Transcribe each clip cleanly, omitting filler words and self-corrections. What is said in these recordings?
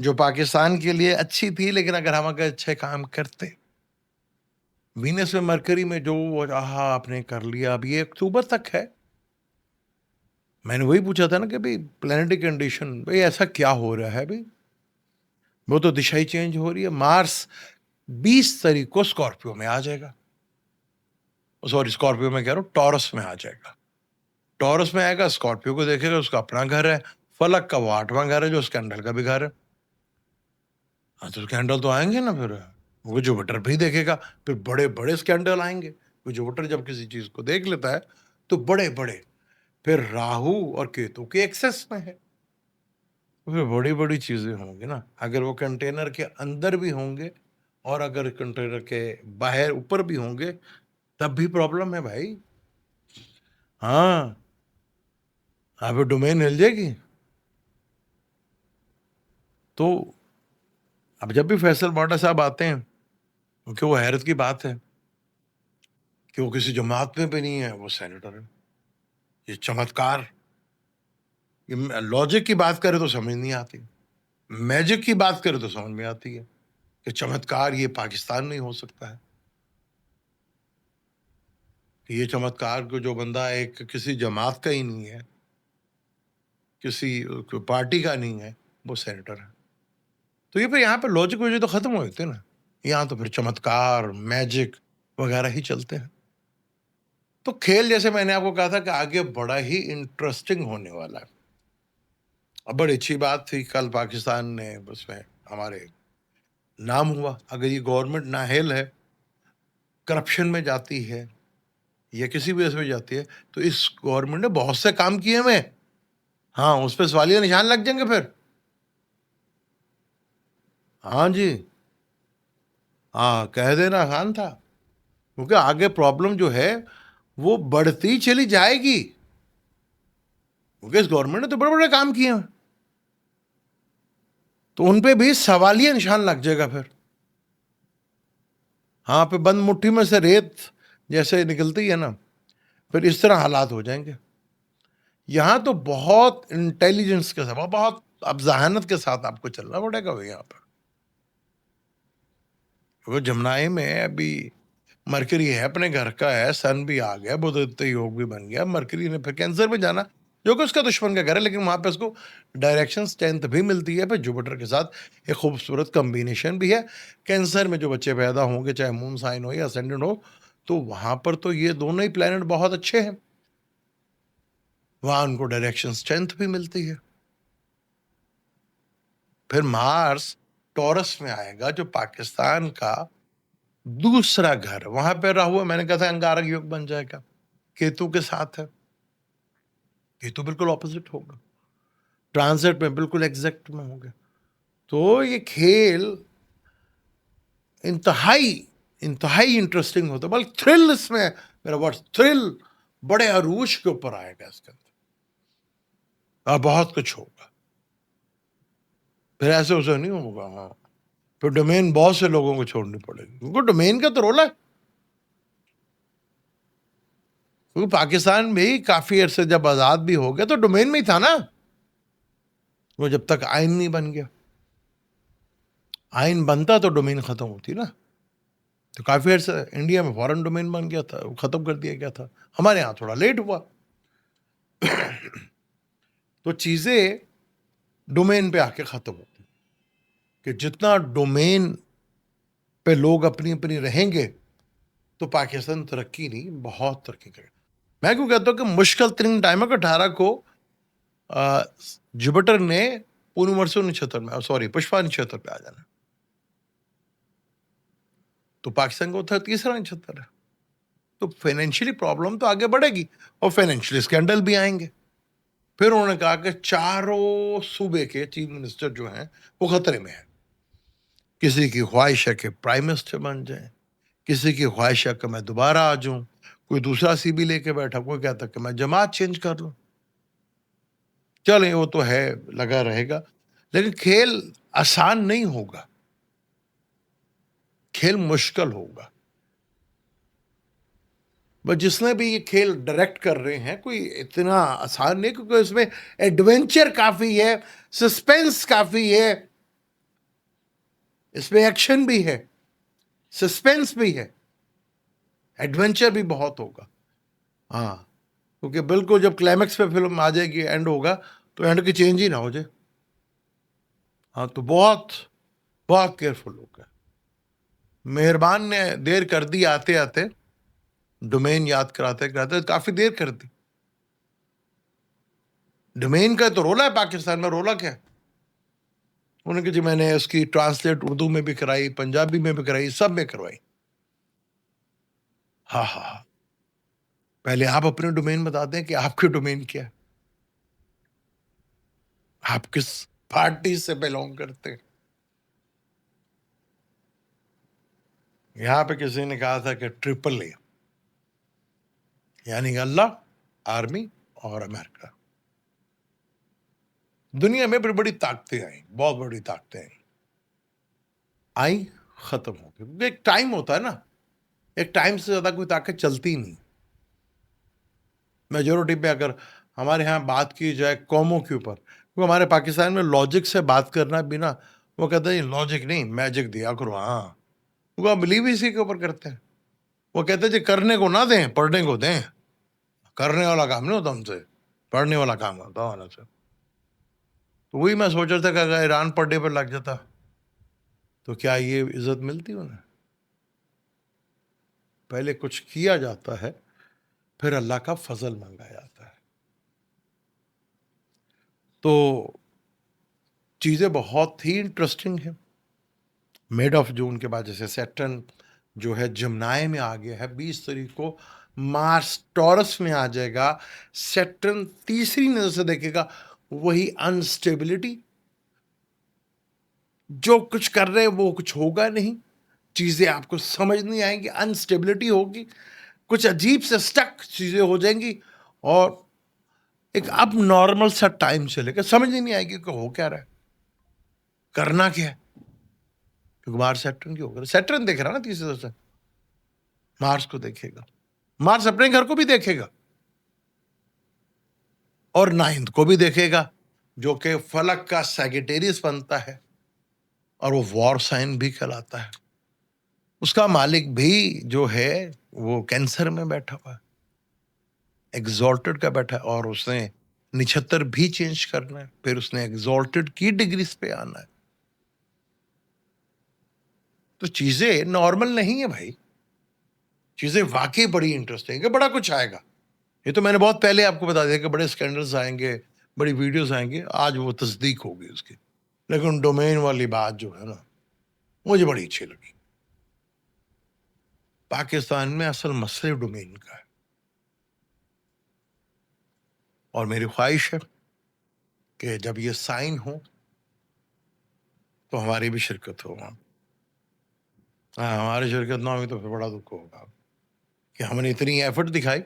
جو پاکستان کے لیے اچھی تھی، لیکن اگر ہم اچھے کام کرتے، وینس میں مرکری میں جو آپ نے کر لیا، اب یہ اکتوبر تک ہے. میں نے وہی پوچھا تھا نا کہ بھائی پلانٹری کنڈیشن، بھائی ایسا کیا ہو رہا ہے بھائی؟ وہ تو دشا ہی چینج ہو رہی ہے. مارس 20 تاریخ کو اسکارپیو میں آ جائے گا. سوری، اسکارپیو میں کہہ رہا ہوں، ٹورس میں آ جائے گا. ٹورس میں آئے گا، اسکارپیو کو دیکھے گا، اس کا اپنا گھر ہے. فلک کا وہ 8واں گھر ہے جو اسکینڈل کا بھی گھر ہے. ہاں تو اسکینڈل تو آئیں گے نا. پھر وہ جوپیٹر بھی دیکھے گا، پھر بڑے بڑے اسکینڈل آئیں گے. وہ جوپیٹر جب کسی چیز کو دیکھ لیتا ہے تو بڑے بڑے. پھر راہو اور کیتو کے ایکسس میں ہے، پھر بڑی بڑی چیزیں ہوں گی نا. اگر وہ کنٹینر کے اندر بھی ہوں گے اور اگر کنٹینر کے باہر اوپر بھی ہوں گے تب بھی پرابلم ہے بھائی. ہاں، آپ ڈومین ہل جائے گی. تو اب جب بھی فیصل موٹا صاحب آتے ہیں، کیونکہ وہ حیرت کی بات ہے کہ وہ کسی جماعت میں بھی نہیں ہے، وہ سینیٹر ہے. یہ چمتکار، لاجک کی بات کرے تو سمجھ نہیں آتی، میجک کی بات کرے تو سمجھ میں آتی ہے کہ چمتکار یہ پاکستان میں ہی ہو سکتا ہے. کہ یہ چمتکار کو جو بندہ ایک کسی جماعت کا ہی نہیں ہے، کسی پارٹی کا نہیں ہے، وہ سینیٹر ہے. تو یہ پھر یہاں پہ لاجک وجہ تو ختم ہو جاتے ہیں نا. یہاں تو پھر چمتکار، میجک وغیرہ ہی چلتے ہیں. تو کھیل جیسے میں نے آپ کو کہا تھا کہ آگے بڑا ہی انٹرسٹنگ ہونے والا ہے. اب بڑی اچھی بات تھی کل پاکستان نے اس میں ہمارے نام ہوا. اگر یہ گورنمنٹ نااہل ہے، کرپشن میں جاتی ہے یا کسی بھی وجہ سے جاتی ہے، تو اس گورنمنٹ نے بہت سے کام کیے ہوئے. ہاں، اس پہ سوالیہ نشان لگ جائیں گے پھر. ہاں جی، ہاں کہہ دینا آسان تھا، کیونکہ آگے پرابلم جو ہے وہ بڑھتی چلی جائے گی. کیونکہ اس گورنمنٹ نے تو بڑے بڑے کام کیے ہیں، تو ان پہ بھی سوالیہ نشان لگ جائے گا پھر. ہاں پہ بند مٹھی میں سے ریت جیسے نکلتی ہے نا، پھر اس طرح حالات ہو جائیں گے. یہاں تو بہت انٹیلیجنس کے ساتھ، بہت اب ذہانت کے ساتھ آپ کو چلنا پڑے گا. یہاں پر وہ جمنائی میں ابھی مرکری ہے، اپنے گھر کا ہے، سن بھی آ گیا، بدھ یوگ بھی بن گیا. مرکری نے پھر کینسر میں جانا جو کہ اس کا دشمن کا گھر ہے، لیکن وہاں پہ اس کو ڈائریکشن اسٹرینتھ بھی ملتی ہے. پھر جوپیٹر کے ساتھ ایک خوبصورت کمبینیشن بھی ہے. کینسر میں جو بچے پیدا ہوں گے، چاہے مون سائن ہو یا اسینڈنٹ ہو، تو وہاں پر تو یہ دونوں ہی پلانٹ بہت اچھے ہیں. وہاں ان کو ڈائریکشن اسٹرینتھ بھی ملتی ہے. پھر مارس ٹورس میں آئے گا جو پاکستان کا دوسرا گھر. وہاں پہ راہو، میں نے کہا تھا انگارک یوگ بن جائے گا، کیتو کے ساتھ ہے. کیتو بالکل اپوزٹ ہوگا، ٹرانزٹ میں بالکل ایگزیکٹ میں ہوگا. تو یہ کھیل انتہائی انٹرسٹنگ ہوتا ہے. بلکہ تھرل، اس میں میرا ورڈ تھرل بڑے عروج کے اوپر آئے گا اس کے اندر، اور بہت کچھ ہوگا. پھر ایسے اسے نہیں ہوگا. ہاں پھر ڈومین بہت سے لوگوں کو چھوڑنی پڑے گی، کیونکہ ڈومین کا تو رول ہے. کیونکہ پاکستان بھی کافی عرصے جب آزاد بھی ہو گیا تو ڈومین میں ہی تھا نا. وہ جب تک آئین نہیں بن گیا، آئین بنتا تو ڈومین ختم ہوتی نا. تو کافی عرصہ انڈیا میں فورن ڈومین بن گیا تھا، وہ ختم کر دیا گیا تھا. ہمارے یہاں تھوڑا لیٹ ہوا. تو چیزیں ڈومین پہ آ کے ختم ہوتی، کہ جتنا ڈومین پہ لوگ اپنی اپنی رہیں گے تو پاکستان ترقی نہیں، بہت ترقی کرے. میں کیوں کہتا ہوں کہ مشکل ترین ٹائم ہے کہ 18 کو جوپیٹر نے پونورسو نچھتر میں، سوری پشپا نچھتر پہ آ جانا. تو پاکستان کو تیسرا نچھتر ہے. تو فائنینشلی پرابلم تو آگے بڑھے گی، اور فائنینشلی اسکینڈل بھی آئیں گے. پھر انہوں نے کہا کہ چاروں صوبے کے چیف منسٹر جو ہیں وہ خطرے میں ہیں. کسی کی خواہش ہے کہ پرائم منسٹر بن جائیں، کسی کی خواہش ہے کہ میں دوبارہ آ جاؤں، کوئی دوسرا سی بی لے کے بیٹھا، کوئی کہتا کہ میں جماعت چینج کر لوں. چلیں وہ تو ہے، لگا رہے گا. لیکن کھیل آسان نہیں ہوگا، کھیل مشکل ہوگا. بس جس نے بھی یہ کھیل ڈائریکٹ کر رہے ہیں، کوئی اتنا آسان نہیں، کیونکہ اس میں ایڈونچر کافی ہے، سسپینس کافی ہے. اس میں ایکشن بھی ہے, سسپینس بھی ہے, ایڈونچر بھی بہت ہوگا. ہاں, کیونکہ بالکل جب کلائمیکس پہ فلم آ جائے گی, اینڈ ہوگا, تو اینڈ کی چینج ہی نہ ہو جائے. ہاں, تو بہت بہت کیئرفل ہوگا. مہربان نے دیر کر دی آتے آتے, ڈومین یاد کراتے کراتے کافی دیر کر دی. ڈومین کا تو رولا ہے پاکستان میں, رولا کیا ہے؟ انہوں نے کہ جی میں نے اس کی ٹرانسلیٹ اردو میں بھی کرائی, پنجابی میں بھی کرائی, سب میں کروائی. ہاں ہاں ہاں, پہلے آپ اپنے ڈومین بتا دیں کہ آپ کی ڈومین کیا ہے, آپ کس پارٹی سے بلونگ کرتے. یہاں پہ کسی نے کہا تھا کہ ٹرپل اے, یعنی اللہ, آرمی اور امریکہ. دنیا میں بڑی بڑی طاقتیں آئیں, بہت بڑی طاقتیں آئیں, ختم ہو گئی. ایک ٹائم ہوتا ہے نا, ایک ٹائم سے زیادہ کوئی طاقت چلتی نہیں. میجورٹی پہ اگر ہمارے ہاں بات کی جائے قوموں کے اوپر, وہ ہمارے پاکستان میں لاجک سے بات کرنا بھی نا, وہ کہتے ہیں لاجک نہیں میجک دیا کرو. ہاں, وہ بلیو اسی کے اوپر کرتے ہیں. وہ کہتے ہیں جی کرنے کو نہ دیں, پڑھنے کو دیں. کرنے والا کام نہیں ہوتا ہم سے, پڑھنے والا کام ہوتا ہونا سے. تو وہی میں سوچ رہا تھا کہ اگر ایران پڑھنے پر لگ جاتا تو کیا یہ عزت ملتی انہیں؟ پہلے کچھ کیا جاتا ہے, پھر اللہ کا فضل مانگا جاتا ہے. تو چیزیں بہت ہی انٹرسٹنگ ہیں. میڈ آف جون کے بعد جیسے سیٹرن جو ہے جمنائے میں آ گیا ہے, 20 تاریخ کو مارس ٹورس میں آ جائے گا. سیٹرن تیسری نظر سے دیکھے گا, وہی انسٹیبلٹی, جو کچھ کر رہے وہ کچھ ہوگا نہیں, چیزیں آپ کو سمجھ نہیں آئیں گی, انسٹیبلٹی ہوگی, کچھ عجیب سے سٹک چیزیں ہو جائیں گی, اور ایک اب نارمل سا ٹائم چلے گا, سمجھ نہیں آئے گی کہ ہو کیا رہا ہے, کرنا کیا ہے. کیونکہ مارس سیٹرن کی ہوگا, سیٹرن دیکھ رہا نا تیسری طرف سے, مارس کو دیکھے گا, مارس اپنے گھر کو بھی دیکھے گا, اور 9 کو بھی دیکھے گا, جو کہ فلک کا سیگیٹیریس بنتا ہے, اور وہ وار سائن بھی کہلاتا ہے. اس کا مالک بھی جو ہے وہ کینسر میں بیٹھا ہوا ہے, ایگزالٹڈ کا بیٹھا ہے, اور اس نے 79 بھی چینج کرنا ہے, پھر اس نے ایگزالٹڈ کی ڈگریز پہ آنا ہے. تو چیزیں نارمل نہیں ہیں بھائی, چیزیں واقعی بڑی انٹرسٹنگ ہے, بڑا کچھ آئے گا. یہ تو میں نے بہت پہلے آپ کو بتا دیا کہ بڑے اسکینڈلز آئیں گے, بڑی ویڈیوز آئیں گے, آج وہ تصدیق ہوگی اس کی. لیکن ڈومین والی بات جو ہے نا, مجھے بڑی اچھی لگی. پاکستان میں اصل مسئلہ ڈومین کا ہے, اور میری خواہش ہے کہ جب یہ سائن ہو تو ہماری بھی شرکت ہو وہاں. ہماری شرکت نہ ہوئی تو پھر بڑا دکھ ہوگا کہ ہم نے اتنی ایفرٹ دکھائی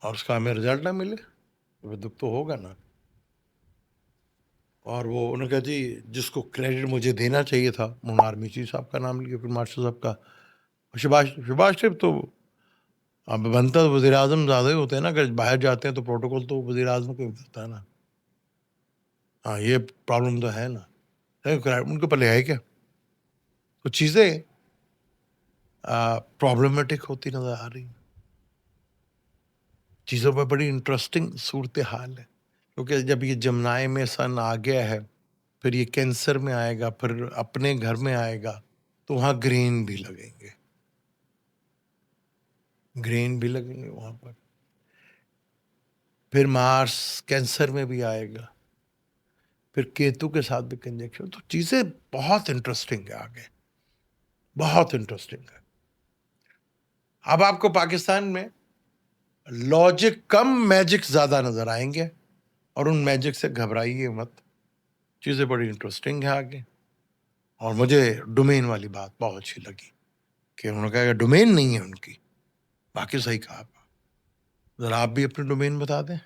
اور اس کا ہمیں رزلٹ نہ ملے, تو پھر دکھ تو ہوگا نا. اور وہ انہوں نے کہا جی جس کو کریڈٹ مجھے دینا چاہیے تھا, منار میچی صاحب کا نام لیا, پھر مارشل صاحب کا, شباش شریف تو اب بنتا تو وزیر اعظم زیادہ ہی ہوتے ہیں نا, اگر باہر جاتے ہیں تو پروٹوکول تو وزیر اعظم کو ہوتا ہے نا. ہاں, یہ پرابلم تو ہے نا, ان کو پہلے ہے کیا. تو چیزیں پرابلمٹک ہوتی نظر آ رہی ہیں, چیزوں پہ بڑی انٹرسٹنگ صورتحال ہے. کیونکہ جب یہ جمنائے میں سن آ گیا ہے, پھر یہ کینسر میں آئے گا, پھر اپنے گھر میں آئے گا, تو وہاں گرین بھی لگیں گے, گرین بھی لگیں گے وہاں پر. پھر مارس کینسر میں بھی آئے گا, پھر کیتو کے ساتھ بھی کنجنکشن. تو چیزیں بہت انٹرسٹنگ ہے آگے, بہت انٹرسٹنگ ہے. اب آپ کو پاکستان میں لاجک کم, میجک زیادہ نظر آئیں گے, اور ان میجک سے گھبرائیے مت, چیزیں بڑی انٹرسٹنگ ہے آگے. اور مجھے ڈومین والی بات بہت اچھی لگی کہ انہوں نے کہا کہ ڈومین نہیں ہے ان کی, باقی صحیح کہا. ذرا آپ بھی اپنی ڈومین بتا دیں,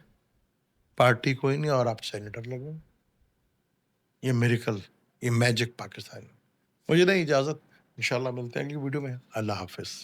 پارٹی کوئی نہیں اور آپ سینیٹر لگیں. یہ میریکل, یہ میجک پاکستان. مجھے دیں اجازت, انشاءاللہ ملتے ہیں اگلی ویڈیو میں. اللہ حافظ.